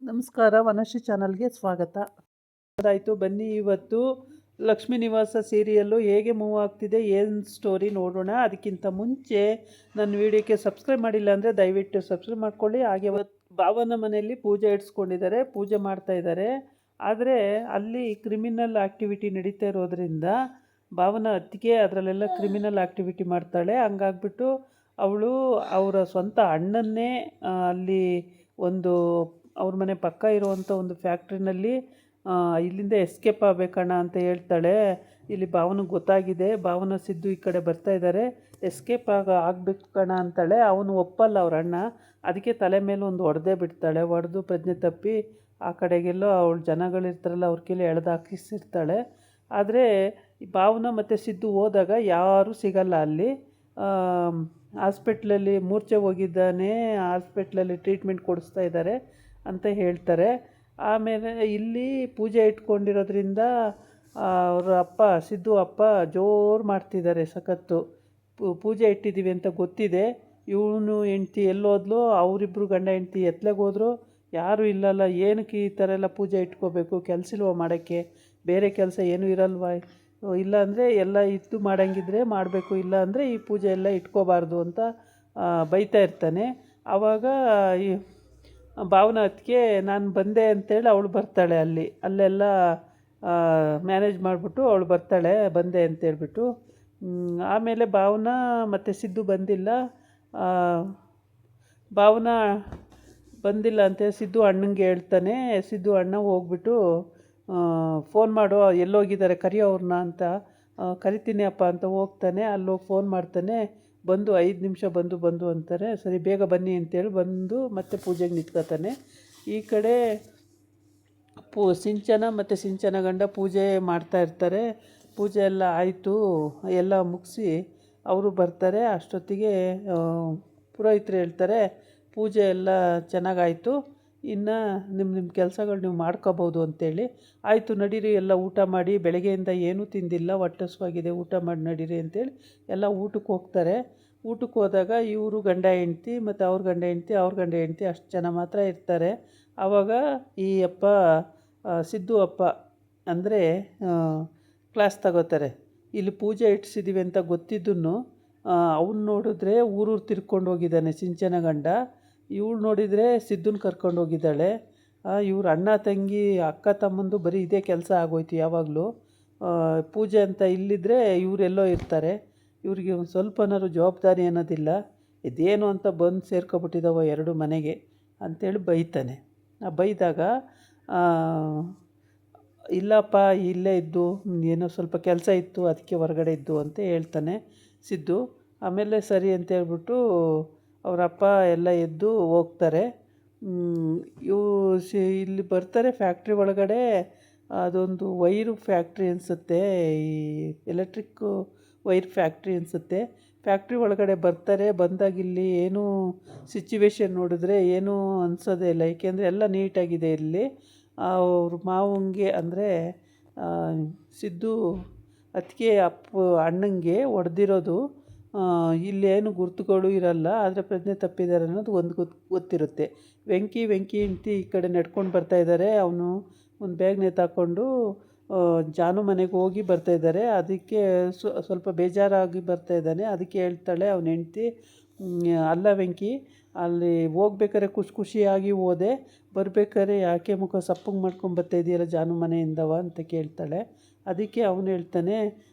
ನಮಸ್ಕಾರ, ವನಶ್ರೀ ಚಾನಲ್ಗೆ ಸ್ವಾಗತ. ಅದಾಯಿತು, ಬನ್ನಿ ಇವತ್ತು ಲಕ್ಷ್ಮೀ ನಿವಾಸ ಸೀರಿಯಲ್ಲು ಹೇಗೆ ಮೂವ್ ಆಗ್ತಿದೆ, ಏನು ಸ್ಟೋರಿ ನೋಡೋಣ. ಅದಕ್ಕಿಂತ ಮುಂಚೆ ನನ್ನ ವಿಡಿಯೋಕ್ಕೆ ಸಬ್ಸ್ಕ್ರೈಬ್ ಮಾಡಿಲ್ಲ ಅಂದರೆ ದಯವಿಟ್ಟು ಸಬ್ಸ್ಕ್ರೈಬ್ ಮಾಡ್ಕೊಳ್ಳಿ. ಹಾಗೆ ಭಾವನ ಮನೆಯಲ್ಲಿ ಪೂಜೆ ಇಡ್ಸ್ಕೊಂಡಿದ್ದಾರೆ, ಪೂಜೆ ಮಾಡ್ತಾ ಇದ್ದಾರೆ. ಆದರೆ ಅಲ್ಲಿ ಕ್ರಿಮಿನಲ್ ಆ್ಯಕ್ಟಿವಿಟಿ ನಡೀತಾ ಇರೋದ್ರಿಂದ ಭಾವನ ಅತ್ತಿಗೆ ಅದರಲ್ಲೆಲ್ಲ ಕ್ರಿಮಿನಲ್ ಆ್ಯಕ್ಟಿವಿಟಿ ಮಾಡ್ತಾಳೆ. ಹಂಗಾಗ್ಬಿಟ್ಟು ಅವಳು ಅವರ ಸ್ವಂತ ಅಣ್ಣನ್ನೇ ಅಲ್ಲಿ ಒಂದು ಅವ್ರ ಮನೆ ಪಕ್ಕ ಇರುವಂಥ ಒಂದು ಫ್ಯಾಕ್ಟ್ರಿನಲ್ಲಿ ಇಲ್ಲಿಂದ ಎಸ್ಕೇಪ್ ಆಗಬೇಕಣ್ಣ ಅಂತ ಹೇಳ್ತಾಳೆ. ಇಲ್ಲಿ ಭಾವನಿಗೆ ಗೊತ್ತಾಗಿದೆ, ಭಾವನ ಸಿದ್ದು ಈ ಕಡೆ ಬರ್ತಾ ಇದ್ದಾರೆ, ಎಸ್ಕೇಪ್ ಆಗಬೇಕು ಕಣ ಅಂತಾಳೆ. ಅವನು ಒಪ್ಪಲ್ಲ ಅವ್ರ ಅಣ್ಣ. ಅದಕ್ಕೆ ತಲೆ ಮೇಲೆ ಒಂದು ಹೊಡೆದೇ ಬಿಡ್ತಾಳೆ. ಹೊಡೆದು ಪ್ರಜ್ಞೆ ತಪ್ಪಿ ಆ ಕಡೆಗೆಲ್ಲೋ ಅವಳು ಜನಗಳಿರ್ತಾರಲ್ಲ ಅವ್ರ ಕೈಲಿ ಎಳೆದಾಕಿಸಿರ್ತಾಳೆ. ಆದರೆ ಭಾವನ ಮತ್ತು ಸಿದ್ದು ಹೋದಾಗ ಯಾರೂ ಸಿಗಲ್ಲ ಅಲ್ಲಿ. ಹಾಸ್ಪಿಟ್ಲಲ್ಲಿ ಮೂರ್ಛೆ ಹೋಗಿದ್ದಾನೆ, ಹಾಸ್ಪಿಟ್ಲಲ್ಲಿ ಟ್ರೀಟ್ಮೆಂಟ್ ಕೊಡಿಸ್ತಾ ಇದ್ದಾರೆ ಅಂತ ಹೇಳ್ತಾರೆ. ಆಮೇಲೆ ಇಲ್ಲಿ ಪೂಜೆ ಇಟ್ಕೊಂಡಿರೋದ್ರಿಂದ ಅವರ ಅಪ್ಪ ಸಿದ್ದು ಅಪ್ಪ ಜೋರು ಮಾಡ್ತಿದ್ದಾರೆ, ಸಖತ್ತು. ಪೂಜೆ ಇಟ್ಟಿದ್ದೀವಿ ಅಂತ ಗೊತ್ತಿದೆ. ಇವನು ಹೆಂಡ್ತಿ ಎಲ್ಲೋದ್ಲು, ಅವರಿಬ್ಬರು ಗಂಡ ಹೆಂಡ್ತಿ ಎತ್ಲೆಗೆ ಹೋದ್ರು, ಯಾರೂ ಇಲ್ಲಲ್ಲ. ಏನಕ್ಕೆ ಈ ಥರ ಎಲ್ಲ ಪೂಜೆ ಇಟ್ಕೋಬೇಕು, ಕೆಲಸ ಇಲ್ವ ಮಾಡೋಕ್ಕೆ, ಬೇರೆ ಕೆಲಸ ಏನೂ ಇರಲ್ವ? ಇಲ್ಲ ಅಂದರೆ ಎಲ್ಲ ಇದ್ದು ಮಾಡೋಂಗಿದ್ರೆ ಮಾಡಬೇಕು, ಇಲ್ಲ ಅಂದರೆ ಈ ಪೂಜೆ ಎಲ್ಲ ಇಟ್ಕೋಬಾರ್ದು ಅಂತ ಬೈತಾ ಇರ್ತಾನೆ. ಆವಾಗ ಈ ಭಾವನ ಅತ್ತಿಗೆ ನಾನು ಬಂದೆ ಅಂತೇಳಿ ಅವಳು ಬರ್ತಾಳೆ. ಅಲ್ಲೆಲ್ಲ ಮ್ಯಾನೇಜ್ ಮಾಡಿಬಿಟ್ಟು ಅವಳು ಬರ್ತಾಳೆ, ಬಂದೆ ಅಂತೇಳ್ಬಿಟ್ಟು. ಆಮೇಲೆ ಭಾವನ ಮತ್ತು ಸಿದ್ದು ಬಂದಿಲ್ಲ. ಭಾವನ ಬಂದಿಲ್ಲ ಅಂತ ಸಿದ್ದು ಅಣ್ಣಂಗೆ ಹೇಳ್ತಾನೆ. ಸಿದ್ದು ಅಣ್ಣ ಹೋಗ್ಬಿಟ್ಟು ಫೋನ್ ಮಾಡು, ಎಲ್ಲೋಗಿದ್ದಾರೆ ಕರಿಯೋ ಅವ್ರನ್ನ ಅಂತ. ಕರಿತೀನಿ ಅಪ್ಪ ಅಂತ ಹೋಗ್ತಾನೆ. ಅಲ್ಲೋಗಿ ಫೋನ್ ಮಾಡ್ತಾನೆ. ಬಂದು 5 ನಿಮಿಷ ಬಂದು ಅಂತಾರೆ. ಸರಿ ಬೇಗ ಬನ್ನಿ ಅಂತೇಳಿ ಬಂದು ಮತ್ತೆ ಪೂಜೆಗೆ ನಿಂತ್ಕೋತಾನೆ. ಈ ಕಡೆ ಸಿಂಚನ ಮತ್ತು ಸಿಂಚನ ಗಂಡ ಪೂಜೆ ಮಾಡ್ತಾ ಇರ್ತಾರೆ. ಪೂಜೆ ಎಲ್ಲ ಆಯಿತು, ಎಲ್ಲ ಮುಗಿಸಿ ಅವರು ಬರ್ತಾರೆ. ಅಷ್ಟೊತ್ತಿಗೆ ಪುರೋಹಿತರು ಹೇಳ್ತಾರೆ, ಪೂಜೆ ಎಲ್ಲ ಚೆನ್ನಾಗಾಯಿತು, ಇನ್ನು ನಿಮ್ಮ ಕೆಲಸಗಳು ನೀವು ಮಾಡ್ಕೋಬೋದು ಅಂತೇಳಿ. ಆಯಿತು ನಡೀರಿ, ಎಲ್ಲ ಊಟ ಮಾಡಿ, ಬೆಳಗ್ಗೆಯಿಂದ ಏನೂ ತಿಂದಿಲ್ಲ, ಹೊಟ್ಟೆ ಹಸಿವಾಗಿದೆ, ಊಟ ಮಾಡಿ ನಡೀರಿ ಅಂತೇಳಿ ಎಲ್ಲ ಊಟಕ್ಕೆ ಹೋಗ್ತಾರೆ. ಊಟಕ್ಕೆ ಹೋದಾಗ ಇವರು ಗಂಡ ಹೆಂಡ್ತಿ ಮತ್ತು ಅವ್ರ ಗಂಡ ಹೆಂಡ್ತಿ ಅಷ್ಟು ಜನ ಮಾತ್ರ ಇರ್ತಾರೆ. ಆವಾಗ ಈ ಅಪ್ಪ ಸಿದ್ದು ಅಪ್ಪ ಅಂದರೆ ಕ್ಲಾಸ್ ತಗೋತಾರೆ. ಇಲ್ಲಿ ಪೂಜೆ ಇಟ್ಟಿಸಿದ್ದೀವಿ ಅಂತ ಗೊತ್ತಿದ್ದನ್ನು ಅವ್ನು ನೋಡಿದ್ರೆ ಊರೂರು ತಿರ್ಕೊಂಡು ಹೋಗಿದ್ದಾನೆ ಸಿಂಚನ ಗಂಡ. ಇವಳು ನೋಡಿದರೆ ಸಿದ್ದನ್ನ ಕರ್ಕೊಂಡು ಹೋಗಿದ್ದಾಳೆ. ಇವ್ರ ಅಣ್ಣ ತಂಗಿ ಅಕ್ಕ ತಮ್ಮಂದು ಬರೀ ಇದೇ ಕೆಲಸ ಆಗೋಯ್ತು ಯಾವಾಗಲೂ. ಪೂಜೆ ಅಂತ ಇಲ್ಲಿದ್ದರೆ ಇವರೆಲ್ಲೋ ಇರ್ತಾರೆ. ಇವ್ರಿಗೆ ಒಂದು ಸ್ವಲ್ಪನಾದ್ರು ಜವಾಬ್ದಾರಿ ಅನ್ನೋದಿಲ್ಲ. ಇದೇನು ಅಂತ ಬಂದು ಸೇರ್ಕೊಬಿಟ್ಟಿದ್ದಾವ ಎರಡು ಮನೆಗೆ ಅಂಥೇಳಿ ಬೈತಾನೆ. ಬೈದಾಗ ಇಲ್ಲಪ್ಪ ಇಲ್ಲೇ ಇದ್ದು ಏನೋ ಸ್ವಲ್ಪ ಕೆಲಸ ಇತ್ತು ಅದಕ್ಕೆ ಹೊರಗಡೆ ಇದ್ದು ಅಂತ ಹೇಳ್ತಾನೆ ಸಿದ್ದು. ಆಮೇಲೆ ಸರಿ ಅಂತೇಳ್ಬಿಟ್ಟು ಅವರಪ್ಪ ಎಲ್ಲ ಎದ್ದು ಹೋಗ್ತಾರೆ. ಇಲ್ಲಿ ಬರ್ತಾರೆ ಫ್ಯಾಕ್ಟ್ರಿ ಒಳಗಡೆ. ಅದೊಂದು ವೈರು ಫ್ಯಾಕ್ಟ್ರಿ ಅನಿಸುತ್ತೆ, ಈ ಎಲೆಕ್ಟ್ರಿಕ್ಕು ವೈರ್ ಫ್ಯಾಕ್ಟ್ರಿ ಅನಿಸುತ್ತೆ. ಫ್ಯಾಕ್ಟ್ರಿ ಒಳಗಡೆ ಬರ್ತಾರೆ. ಬಂದಾಗ ಇಲ್ಲಿ ಏನೂ ಸಿಚುವೇಶನ್ ನೋಡಿದ್ರೆ ಏನೂ ಅನಿಸೋದೇ ಇಲ್ಲ, ಏಕೆಂದರೆ ಎಲ್ಲ ನೀಟಾಗಿದೆ. ಇಲ್ಲಿ ಅವ್ರ ಮಾವಂಗೆ ಅಂದರೆ ಸಿದ್ದು ಅದಕ್ಕೆ ಅಣ್ಣಂಗೆ ಹೊಡೆದಿರೋದು. ಇಲ್ಲೇನು ಗುರುತುಗಳು ಇರಲ್ಲ, ಆದರೆ ಪ್ರಜ್ಞೆ ತಪ್ಪಿದ್ದಾರೆ ಅನ್ನೋದು ಒಂದು ಗೊತ್ತಿರುತ್ತೆ. ವೆಂಕಿ ಹೆಂಡ್ತಿ ಈ ಕಡೆ ನಡ್ಕೊಂಡು ಬರ್ತಾಯಿದ್ದಾರೆ. ಅವನು ಒಂದು ಬ್ಯಾಗ್ ನೇತಾಕೊಂಡು ಜಾನು ಮನೆಗೆ ಹೋಗಿ ಬರ್ತಾಯಿದ್ದಾರೆ. ಅದಕ್ಕೆ ಸ್ವಲ್ಪ ಬೇಜಾರಾಗಿ ಬರ್ತಾಯಿದ್ದಾನೆ. ಅದಕ್ಕೆ ಹೇಳ್ತಾಳೆ ಅವನ ಹೆಂಡ್ತಿ, ಅಲ್ಲ ವೆಂಕಿ, ಅಲ್ಲಿ ಹೋಗ್ಬೇಕಾದ್ರೆ ಖುಷಿಯಾಗಿ ಹೋದೆ, ಬರ್ಬೇಕಾದ್ರೆ ಯಾಕೆ ಮುಖ ಸಪ್ಪಗೆ ಮಾಡ್ಕೊಂಡು ಬರ್ತಾಯಿದ್ದೀಯಲ್ಲ ಜಾನು ಮನೆಯಿಂದವ ಅಂತ ಕೇಳ್ತಾಳೆ. ಅದಕ್ಕೆ ಅವನು ಹೇಳ್ತಾನೆ,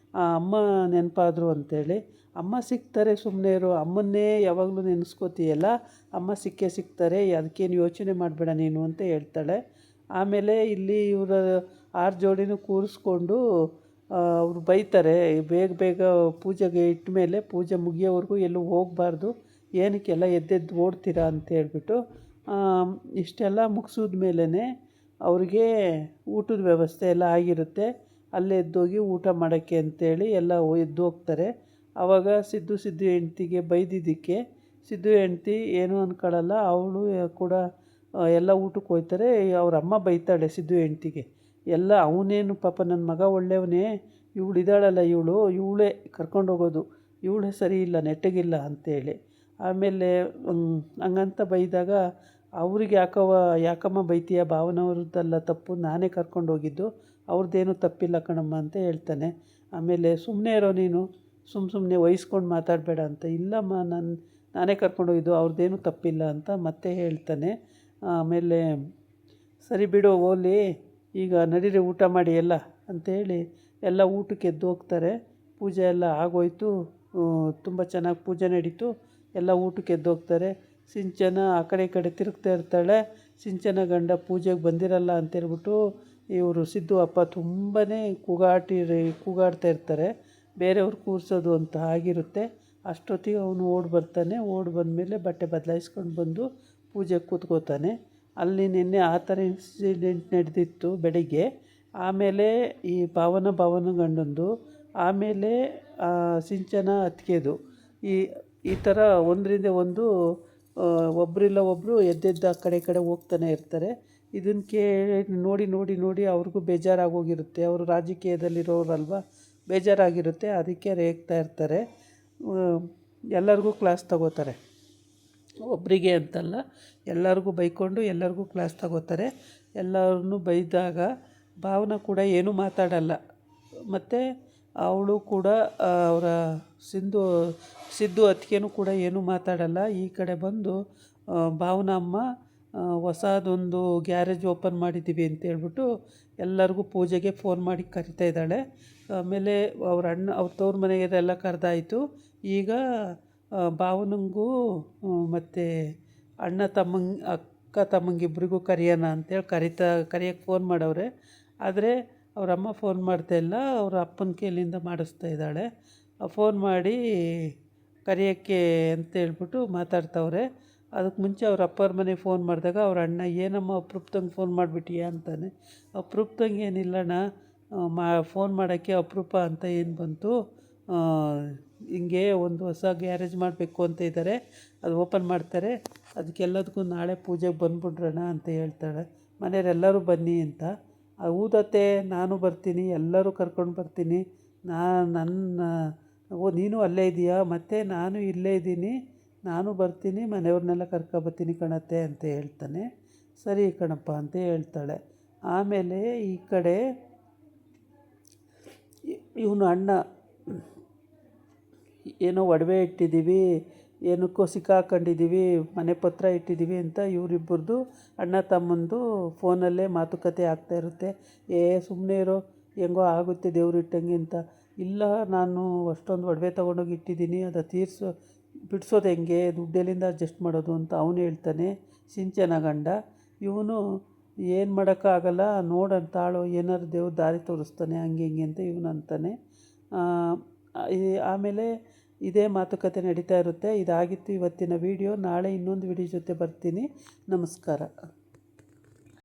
ಅಮ್ಮ ನೆನಪಾದ್ರು ಅಂತೇಳಿ. ಅಮ್ಮ ಸಿಗ್ತಾರೆ, ಸುಮ್ಮನೆ ಇರು, ಅಮ್ಮನ್ನೇ ಯಾವಾಗಲೂ ನೆನೆಸ್ಕೋತೀಯಲ್ಲ, ಅಮ್ಮ ಸಿಗ್ತಾರೆ, ಅದಕ್ಕೇನು ಯೋಚನೆ ಮಾಡಬೇಡ ನೀನು ಅಂತ ಹೇಳ್ತಾಳೆ. ಆಮೇಲೆ ಇಲ್ಲಿ ಇವರ 6 ಜೋಡಿನೂ ಕೂರಿಸ್ಕೊಂಡು ಅವರು ಬೈತಾರೆ, ಬೇಗ ಪೂಜೆಗೆ ಇಟ್ಟ ಮೇಲೆ ಪೂಜೆ ಮುಗಿಯೋವರೆಗೂ ಎಲ್ಲೂ ಹೋಗಬಾರ್ದು, ಏನಕ್ಕೆಲ್ಲ ಎದ್ದೆದ್ದು ಓಡ್ತೀರಾ ಅಂತ ಹೇಳ್ಬಿಟ್ಟು. ಇಷ್ಟೆಲ್ಲ ಮುಗಿಸಿದ ಮೇಲೇ ಅವ್ರಿಗೆ ಊಟದ ವ್ಯವಸ್ಥೆ ಎಲ್ಲ ಆಗಿರುತ್ತೆ. ಅಲ್ಲೇ ಎದ್ದೋಗಿ ಊಟ ಮಾಡೋಕ್ಕೆ ಅಂತೇಳಿ ಎಲ್ಲ ಎದ್ದು ಹೋಗ್ತಾರೆ. ಆವಾಗ ಸಿದ್ದು ಹೆಂಡ್ತಿಗೆ ಬೈದಿದ್ದಕ್ಕೆ ಸಿದ್ದು ಹೆಂಡ್ತಿ ಏನೂ ಅಂದ್ಕೊಳ್ಳಲ್ಲ. ಅವಳು ಕೂಡ ಎಲ್ಲ ಊಟಕ್ಕೆ ಹೋಗ್ತಾರೆ. ಅವ್ರ ಅಮ್ಮ ಬೈತಾಳೆ ಸಿದ್ದು ಹೆಂಡ್ತಿಗೆ, ಎಲ್ಲ ಅವನೇನು ಪಾಪ ನನ್ನ ಮಗ ಒಳ್ಳೆಯವನೇ, ಇವಳಿದ್ದಾಳಲ್ಲ ಇವಳೇ ಕರ್ಕೊಂಡೋಗೋದು, ಇವಳೇ ಸರಿ ಇಲ್ಲ, ನೆಟ್ಟಗಿಲ್ಲ ಅಂತೇಳಿ. ಆಮೇಲೆ ಹಂಗಂತ ಬೈದಾಗ ಅವ್ರಿಗೆ ಯಾಕಮ್ಮ ಬೈತೀಯ, ಭಾವನವ್ರದ್ದಲ್ಲ ತಪ್ಪು, ನಾನೇ ಕರ್ಕೊಂಡು ಹೋಗಿದ್ದು, ಅವ್ರದ್ದೇನು ತಪ್ಪಿಲ್ಲ ಕಣಮ್ಮ ಅಂತ ಹೇಳ್ತಾನೆ. ಆಮೇಲೆ ಸುಮ್ಮನೆ ಇರೋ ನೀನು, ಸುಮ್ಮನೆ ವಹಿಸ್ಕೊಂಡು ಮಾತಾಡಬೇಡ ಅಂತ, ಇಲ್ಲಮ್ಮ ನಾನೇ ಕರ್ಕೊಂಡು ಹೋಗಿದ್ದು, ಅವ್ರದ್ದೇನು ತಪ್ಪಿಲ್ಲ ಅಂತ ಮತ್ತೆ ಹೇಳ್ತಾನೆ. ಆಮೇಲೆ ಸರಿ ಬಿಡು ಹೋಗ್ಲಿ, ಈಗ ನಡೀರಿ ಊಟ ಮಾಡಿ ಎಲ್ಲ ಅಂಥೇಳಿ ಎಲ್ಲ ಊಟಕ್ಕೆ ಎದ್ದು ಹೋಗ್ತಾರೆ. ಪೂಜೆ ಎಲ್ಲ ಆಗೋಯ್ತು, ತುಂಬ ಚೆನ್ನಾಗಿ ಪೂಜೆ ನಡೀತು. ಎಲ್ಲ ಊಟಕ್ಕೆ ಎದ್ದು ಹೋಗ್ತಾರೆ. ಸಿಂಚನ ಆ ಕಡೆ ಈ ಕಡೆ ತಿರುಗ್ತಾ ಇರ್ತಾಳೆ. ಸಿಂಚನ ಗಂಡ ಪೂಜೆಗೆ ಬಂದಿರಲ್ಲ ಅಂತೇಳ್ಬಿಟ್ಟು ಇವರು ಸಿದ್ದು ಅಪ್ಪ ತುಂಬಾ ಕೂಗಾಡ್ತಾ ಇರ್ತಾರೆ. ಬೇರೆಯವ್ರು ಕೂರಿಸೋದು ಅಂತ ಆಗಿರುತ್ತೆ. ಅಷ್ಟೊತ್ತಿಗೆ ಅವನು ಬರ್ತಾನೆ. ಬಂದಮೇಲೆ ಬಟ್ಟೆ ಬದಲಾಯಿಸ್ಕೊಂಡು ಬಂದು ಪೂಜೆಗೆ ಕೂತ್ಕೋತಾನೆ. ಅಲ್ಲಿ ನಿನ್ನೆ ಆ ಥರ ಇನ್ಸಿಡೆಂಟ್ ನಡೆದಿತ್ತು ಬೆಳಿಗ್ಗೆ. ಆಮೇಲೆ ಈ ಭಾವನ ಗಂಡಂದು, ಆಮೇಲೆ ಸಿಂಚನ ಅತ್ತಿಗೆದು, ಈ ಥರ ಒಂದರಿಂದ ಒಂದು ಒಬ್ಬರಿಲ್ಲ ಒಬ್ಬರು ಎದ್ದೆದ್ದು ಆ ಕಡೆ ಈ ಕಡೆ ಹೋಗ್ತಾನೆ ಇರ್ತಾರೆ. ಇದನ್ನು ನೋಡಿ ಅವ್ರಿಗೂ ಬೇಜಾರಾಗೋಗಿರುತ್ತೆ. ಅವರು ರಾಜಕೀಯದಲ್ಲಿರೋರಲ್ವ, ಬೇಜಾರಾಗಿರುತ್ತೆ. ಅದಕ್ಕೆ ರೇಗ್ತಾ ಇರ್ತಾರೆ. ಎಲ್ಲರಿಗೂ ಕ್ಲಾಸ್ ತಗೋತಾರೆ. ಒಬ್ಬರಿಗೆ ಅಂತಲ್ಲ, ಎಲ್ಲರಿಗೂ ಬೈಕೊಂಡು ಎಲ್ಲರಿಗೂ ಕ್ಲಾಸ್ ತಗೋತಾರೆ. ಎಲ್ಲರನ್ನೂ ಬೈದಾಗ ಭಾವನ ಕೂಡ ಏನೂ ಮಾತಾಡಲ್ಲ. ಮತ್ತು ಅವಳು ಕೂಡ ಅವರ ಸಿದ್ದು ಅತ್ತಿಗೆನೂ ಕೂಡ ಏನೂ ಮಾತಾಡಲ್ಲ. ಈ ಕಡೆ ಬಂದು ಭಾವನ ಅಮ್ಮ ಹೊಸದೊಂದು ಗ್ಯಾರೇಜ್ ಓಪನ್ ಮಾಡಿದ್ದೀವಿ ಅಂತೇಳ್ಬಿಟ್ಟು ಎಲ್ಲರಿಗೂ ಪೂಜೆಗೆ ಫೋನ್ ಮಾಡಿ ಕರಿತಾ ಇದ್ದಾಳೆ. ಆಮೇಲೆ ಅವ್ರ ತವ್ರ ಮನೆಗೆಲ್ಲ ಕರೆದಾಯಿತು. ಈಗ ಭಾವನಿಗೂ ಮತ್ತು ಅಕ್ಕ ತಮ್ಮಂಗಿಬ್ರಿಗೂ ಕರೆಯೋಣ ಅಂತೇಳಿ ಕರೆಯೋಕ್ಕೆ ಫೋನ್ ಮಾಡವ್ರೆ. ಆದರೆ ಅವರಮ್ಮ ಫೋನ್ ಮಾಡ್ತಾಯಿಲ್ಲ, ಅವರ ಅಪ್ಪನ ಕೈಲಿಂದ ಮಾಡಿಸ್ತಾ ಇದ್ದಾಳೆ. ಫೋನ್ ಮಾಡಿ ಕರೆಯೋಕ್ಕೆ ಅಂತೇಳ್ಬಿಟ್ಟು ಮಾತಾಡ್ತವ್ರೆ. ಅದಕ್ಕೆ ಮುಂಚೆ ಅವ್ರ ಅಪ್ಪರ ಮನೆಗೆ ಫೋನ್ ಮಾಡಿದಾಗ ಅವ್ರ ಅಣ್ಣ, ಏನಮ್ಮ ಅಪರೂಪದಂಗೆ ಫೋನ್ ಮಾಡಿಬಿಟ್ಟಿಯ ಅಂತಾನೆ. ಅಪರೂಪದಂಗೆ ಏನಿಲ್ಲಣ್ಣ, ಫೋನ್ ಮಾಡೋಕ್ಕೆ ಅಪರೂಪ ಅಂತ ಏನು ಬಂತು, ಹಿಂಗೆ ಒಂದು ಹೊಸ ಗ್ಯಾರೇಜ್ ಮಾಡಬೇಕು ಅಂತ ಇದ್ದಾರೆ, ಅದು ಓಪನ್ ಮಾಡ್ತಾರೆ, ಅದಕ್ಕೆಲ್ಲದಕ್ಕೂ ನಾಳೆ ಪೂಜೆಗೆ ಬಂದ್ಬಿಡ್ರೋಣ ಅಂತ ಹೇಳ್ತಾಳೆ. ಮನೆಯವರೆಲ್ಲರೂ ಬನ್ನಿ ಅಂತ. ಊದತ್ತೆ, ನಾನು ಬರ್ತೀನಿ, ಎಲ್ಲರೂ ಕರ್ಕೊಂಡು ಬರ್ತೀನಿ, ನೀನು ಅಲ್ಲೇ ಇದೆಯಾ, ಮತ್ತು ನಾನು ಇಲ್ಲೇ ಇದ್ದೀನಿ, ನಾನು ಬರ್ತೀನಿ, ಮನೆಯವ್ರನ್ನೆಲ್ಲ ಕರ್ಕೊಬರ್ತೀನಿ ಕಣತ್ತೆ ಅಂತ ಹೇಳ್ತಾನೆ. ಸರಿ ಕಣಪ್ಪ ಅಂತ ಹೇಳ್ತಾಳೆ. ಆಮೇಲೆ ಈ ಕಡೆ ಇವನು ಅಣ್ಣ, ಏನೋ ಒಡವೆ ಇಟ್ಟಿದ್ದೀವಿ, ಏನಕ್ಕೋ ಸಿಕ್ಕಾಕೊಂಡಿದ್ದೀವಿ, ಮನೆ ಪತ್ರ ಇಟ್ಟಿದ್ದೀವಿ ಅಂತ ಇವರಿಬ್ಬರದು ಅಣ್ಣ ತಮ್ಮಂದು ಫೋನಲ್ಲೇ ಮಾತುಕತೆ ಆಗ್ತಾಯಿರುತ್ತೆ. ಸುಮ್ಮನೆ ಇರೋ, ಹೆಂಗೋ ಆಗುತ್ತೆ ದೇವ್ರು ಇಟ್ಟಂಗೆ ಅಂತ. ಇಲ್ಲ, ನಾನು ಅಷ್ಟೊಂದು ಒಡವೆ ತೊಗೊಂಡೋಗಿ ಇಟ್ಟಿದ್ದೀನಿ, ಅದು ಬಿಡಿಸೋದು ಹೆಂಗೆ, ದುಡ್ಡೆಲ್ಲಿಂದ ಅಡ್ಜಸ್ಟ್ ಮಾಡೋದು ಅಂತ ಅವನು ಹೇಳ್ತಾನೆ, ಸಿಂಚನ ಗಂಡ. ಇವನು ಏನು ಮಾಡೋಕ್ಕಾಗಲ್ಲ, ನೋಡಂತಾಳು, ಏನಾದ್ರು ದೇವ್ರು ದಾರಿ ತೋರಿಸ್ತಾನೆ ಹಂಗೆ ಹಿಂಗೆ ಅಂತ ಇವನು ಅಂತಾನೆ. ಆಮೇಲೆ ಇದೇ ಮಾತುಕತೆ ನಡೀತಾ ಇರುತ್ತೆ. ಇದಾಗಿತ್ತು ಇವತ್ತಿನ ವೀಡಿಯೋ. ನಾಳೆ ಇನ್ನೊಂದು ವೀಡಿಯೋ ಜೊತೆ ಬರ್ತೀನಿ. ನಮಸ್ಕಾರ.